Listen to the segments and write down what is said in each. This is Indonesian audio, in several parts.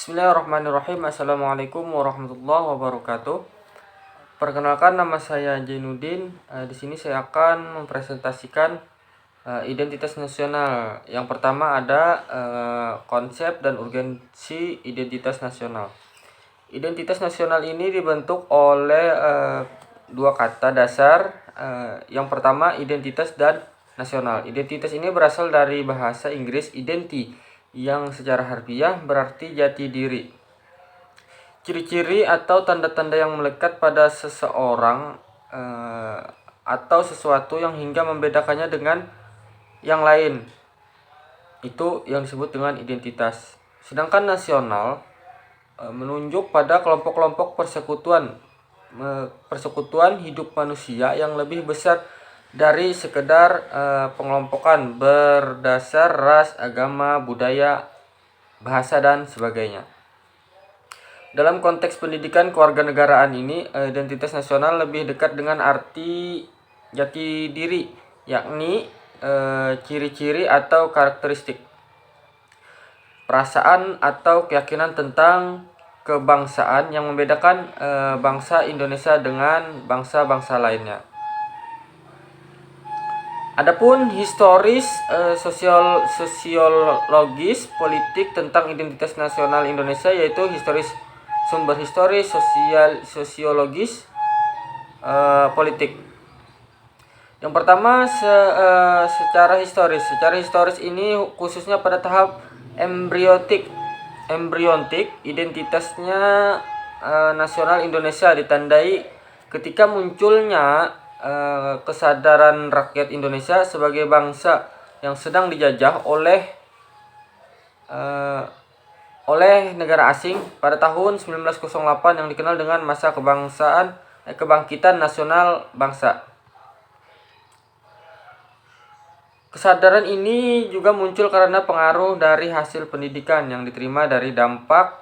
Bismillahirrahmanirrahim. Assalamualaikum warahmatullahi wabarakatuh. Perkenalkan, nama saya Jainuddin. Di sini saya akan mempresentasikan identitas nasional. Yang pertama ada konsep dan urgensi identitas nasional. Identitas nasional ini dibentuk oleh dua kata dasar. Yang pertama identitas dan nasional. Identitas ini berasal dari bahasa Inggris identity, yang secara harfiah berarti jati diri. Ciri-ciri atau tanda-tanda yang melekat pada seseorang atau sesuatu yang hingga membedakannya dengan yang lain, itu yang disebut dengan identitas. Sedangkan nasional menunjuk pada kelompok-kelompok persekutuan hidup manusia yang lebih besar dari sekedar pengelompokan berdasar ras, agama, budaya, bahasa, dan sebagainya. Dalam konteks pendidikan kewarganegaraan ini, identitas nasional lebih dekat dengan arti jati diri, yakni ciri-ciri atau karakteristik, perasaan atau keyakinan tentang kebangsaan yang membedakan bangsa Indonesia dengan bangsa-bangsa lainnya. Adapun historis, sosiologis, politik tentang identitas nasional Indonesia, yaitu sumber historis, sosiologis, politik. Yang pertama secara historis. Secara historis ini khususnya pada tahap embrionik, identitasnya nasional Indonesia ditandai ketika munculnya kesadaran rakyat Indonesia sebagai bangsa yang sedang dijajah oleh negara asing pada tahun 1908 yang dikenal dengan masa kebangkitan nasional bangsa. Kesadaran ini juga muncul karena pengaruh dari hasil pendidikan yang diterima dari dampak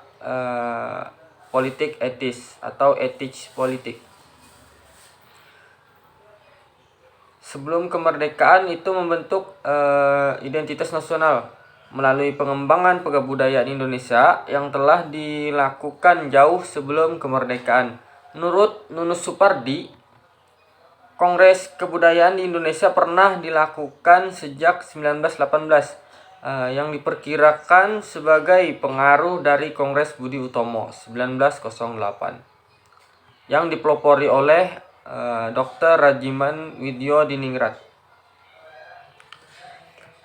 politik etis atau ethics politik. Sebelum kemerdekaan itu membentuk identitas nasional melalui pengembangan kebudayaan Indonesia yang telah dilakukan jauh sebelum kemerdekaan. Menurut Nunus Supardi, Kongres Kebudayaan di Indonesia pernah dilakukan sejak 1918 yang diperkirakan sebagai pengaruh dari Kongres Budi Utomo 1908 yang dipelopori oleh Dr. Rajiman Widyo Diningrat.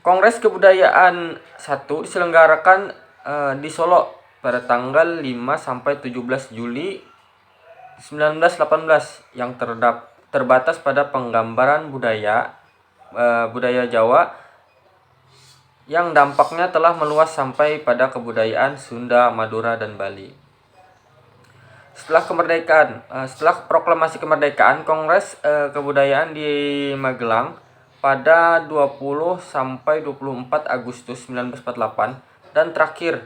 Kongres Kebudayaan 1 diselenggarakan di Solo pada tanggal 5 sampai 17 Juli 1918 yang terbatas pada penggambaran budaya Jawa yang dampaknya telah meluas sampai pada kebudayaan Sunda, Madura, dan Bali. Setelah proklamasi kemerdekaan, Kongres Kebudayaan di Magelang pada 20 sampai 24 Agustus 1948 dan terakhir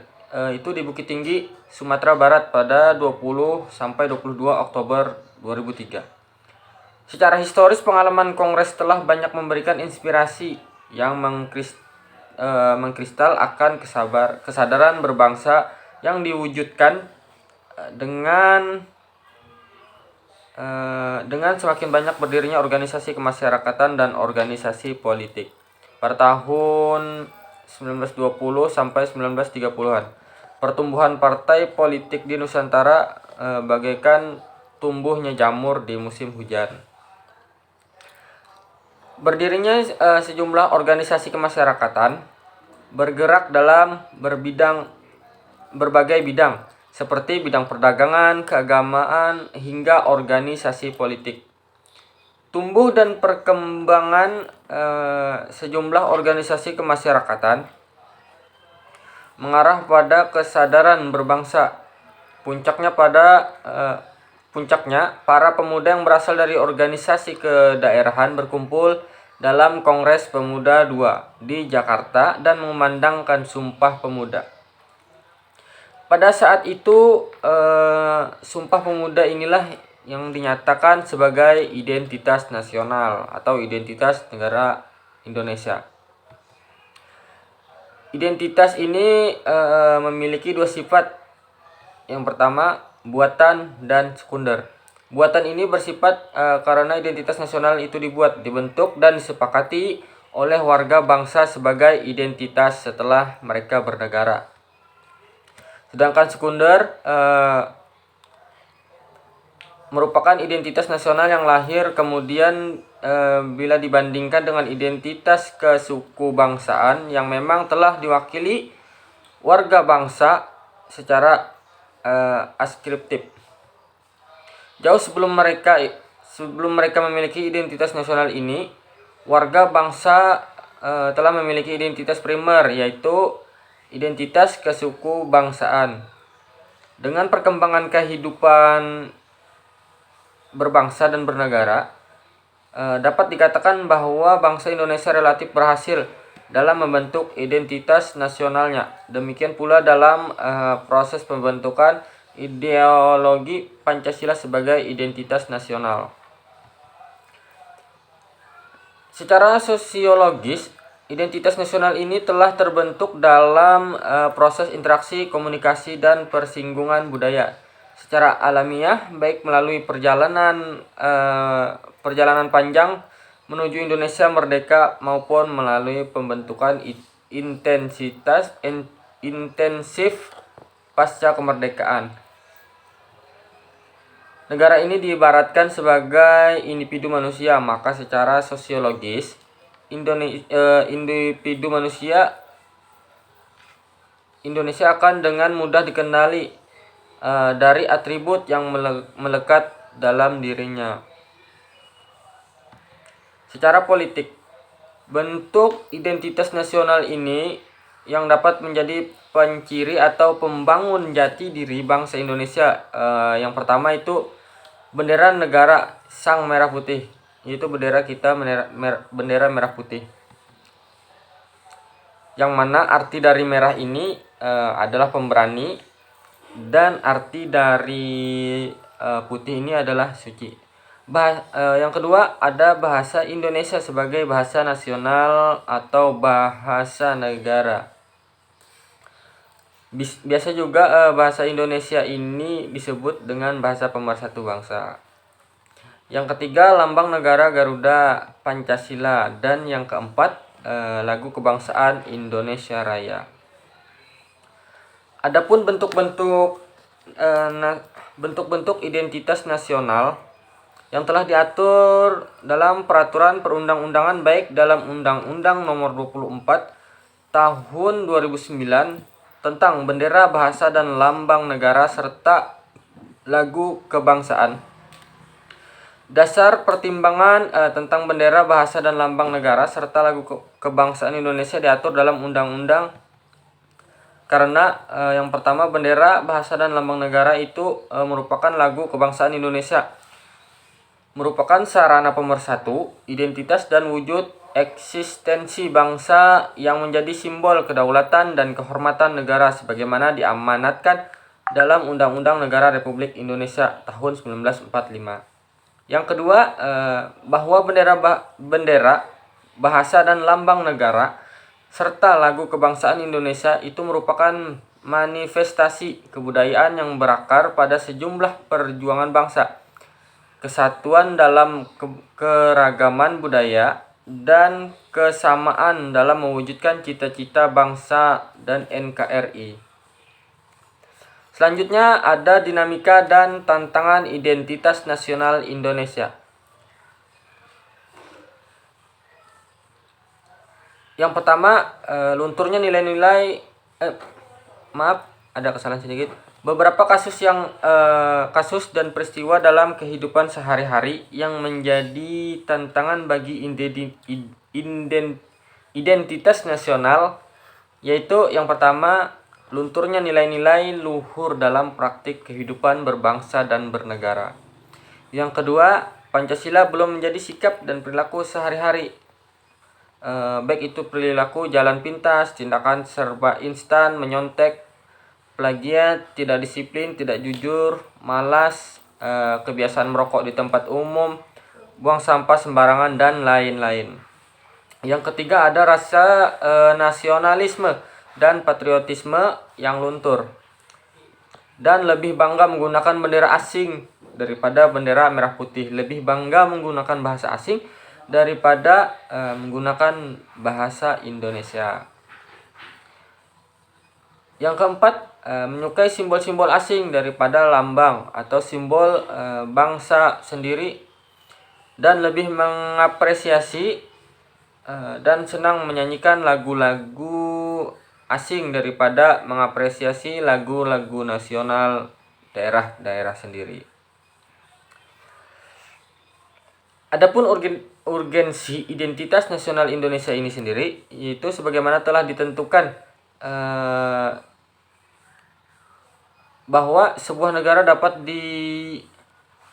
itu di Bukit Tinggi, Sumatera Barat pada 20 sampai 22 Oktober 2003. Secara historis, pengalaman Kongres telah banyak memberikan inspirasi yang mengkristal akan kesadaran berbangsa yang diwujudkan dengan semakin banyak berdirinya organisasi kemasyarakatan dan organisasi politik pada tahun 1920 sampai 1930-an. Pertumbuhan partai politik di Nusantara bagaikan tumbuhnya jamur di musim hujan. Berdirinya sejumlah organisasi kemasyarakatan bergerak dalam berbagai bidang seperti bidang perdagangan, keagamaan, hingga organisasi politik. Tumbuh dan perkembangan sejumlah organisasi kemasyarakatan mengarah pada kesadaran berbangsa. Puncaknya para pemuda yang berasal dari organisasi kedaerahan berkumpul dalam Kongres Pemuda II di Jakarta dan mengumandangkan Sumpah Pemuda. Pada saat itu, Sumpah Pemuda inilah yang dinyatakan sebagai identitas nasional atau identitas negara Indonesia. Identitas ini memiliki dua sifat, Yang pertama, buatan dan sekunder. Buatan ini bersifat karena identitas nasional itu dibentuk dan disepakati oleh warga bangsa sebagai identitas setelah mereka bernegara. Sedangkan sekunder merupakan identitas nasional yang lahir kemudian bila dibandingkan dengan identitas kesuku bangsaan yang memang telah diwakili warga bangsa secara askriptif. Jauh sebelum mereka memiliki identitas nasional ini, warga bangsa telah memiliki identitas primer, yaitu identitas kesuku bangsaan. Dengan perkembangan kehidupan berbangsa dan bernegara, dapat dikatakan bahwa bangsa Indonesia relatif berhasil dalam membentuk identitas nasionalnya. Demikian pula dalam proses pembentukan ideologi Pancasila sebagai identitas nasional. Secara sosiologis, identitas nasional ini telah terbentuk dalam proses interaksi, komunikasi, dan persinggungan budaya secara alamiah, baik melalui perjalanan panjang menuju Indonesia merdeka maupun melalui pembentukan intensif pasca kemerdekaan. Negara ini diibaratkan sebagai individu manusia, maka secara sosiologis individu manusia Indonesia akan dengan mudah dikenali dari atribut yang melekat dalam dirinya. Secara politik, bentuk identitas nasional ini yang dapat menjadi penciri atau pembangun jati diri bangsa Indonesia. Yang pertama itu bendera negara sang merah putih. Itu bendera kita, bendera merah putih. Yang mana arti dari merah ini adalah pemberani, dan arti dari putih ini adalah suci. Yang kedua, ada bahasa Indonesia sebagai bahasa nasional atau bahasa negara. Biasa juga bahasa Indonesia ini disebut dengan bahasa pemersatu bangsa. Yang ketiga, lambang negara Garuda Pancasila. Dan yang keempat, lagu kebangsaan Indonesia Raya. Adapun bentuk-bentuk identitas nasional yang telah diatur dalam peraturan perundang-undangan, baik dalam Undang-Undang Nomor 24 Tahun 2009 tentang bendera, bahasa, dan lambang negara serta lagu kebangsaan. Dasar pertimbangan tentang bendera, bahasa, dan lambang negara serta lagu kebangsaan Indonesia diatur dalam undang-undang karena yang pertama, bendera, bahasa, dan lambang negara itu merupakan lagu kebangsaan Indonesia, merupakan sarana pemersatu identitas dan wujud eksistensi bangsa yang menjadi simbol kedaulatan dan kehormatan negara sebagaimana diamanatkan dalam Undang-Undang Negara Republik Indonesia tahun 1945. Yang kedua, bahwa bendera, bahasa, dan lambang negara serta lagu kebangsaan Indonesia itu merupakan manifestasi kebudayaan yang berakar pada sejumlah perjuangan bangsa, kesatuan dalam keragaman budaya, dan kesamaan dalam mewujudkan cita-cita bangsa dan NKRI. Selanjutnya ada dinamika dan tantangan identitas nasional Indonesia. Yang pertama, lunturnya nilai-nilai ada kesalahan sedikit. Beberapa kasus dan peristiwa dalam kehidupan sehari-hari yang menjadi tantangan bagi identitas nasional, yaitu yang pertama, lunturnya nilai-nilai luhur dalam praktik kehidupan berbangsa dan bernegara. Yang kedua, Pancasila belum menjadi sikap dan perilaku sehari-hari, baik itu perilaku jalan pintas, tindakan serba instan, menyontek, plagiat, tidak disiplin, tidak jujur, malas, kebiasaan merokok di tempat umum, buang sampah sembarangan, dan lain-lain. Yang ketiga, ada rasa nasionalisme dan patriotisme yang luntur. dan lebih bangga menggunakan bendera asing daripada bendera merah putih, lebih bangga menggunakan bahasa asing daripada menggunakan bahasa Indonesia. Yang keempat, menyukai simbol-simbol asing daripada lambang atau simbol bangsa sendiri, dan lebih mengapresiasi dan senang menyanyikan lagu-lagu asing daripada mengapresiasi lagu-lagu nasional daerah-daerah sendiri. Adapun urgensi identitas nasional Indonesia ini sendiri, yaitu sebagaimana telah ditentukan bahwa sebuah negara dapat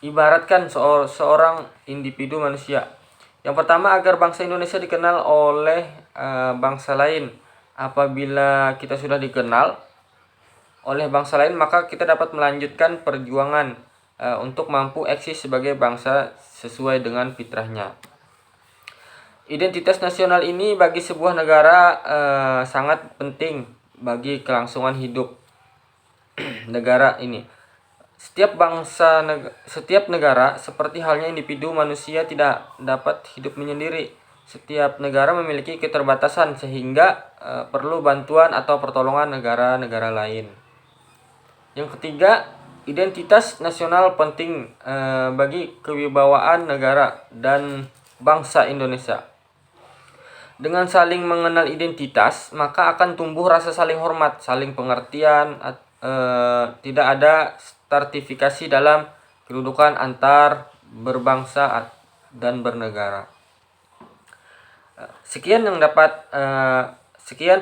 diibaratkan seorang individu manusia. Yang pertama, agar bangsa Indonesia dikenal oleh bangsa lain. Apabila kita sudah dikenal oleh bangsa lain, maka kita dapat melanjutkan perjuangan untuk mampu eksis sebagai bangsa sesuai dengan fitrahnya. Identitas nasional ini bagi sebuah negara sangat penting bagi kelangsungan hidup negara ini. Setiap negara seperti halnya individu manusia tidak dapat hidup menyendiri. Setiap negara memiliki keterbatasan sehingga perlu bantuan atau pertolongan negara-negara lain. Yang ketiga, identitas nasional penting bagi kewibawaan negara dan bangsa Indonesia. Dengan saling mengenal identitas, maka akan tumbuh rasa saling hormat, saling pengertian, tidak ada stratifikasi dalam kedudukan antar berbangsa dan bernegara. Sekian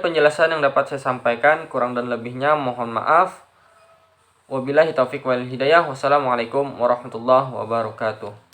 penjelasan yang dapat saya sampaikan, kurang dan lebihnya mohon maaf. Wabillahi taufiq wal hidayah. Wassalamualaikum warahmatullahi wabarakatuh.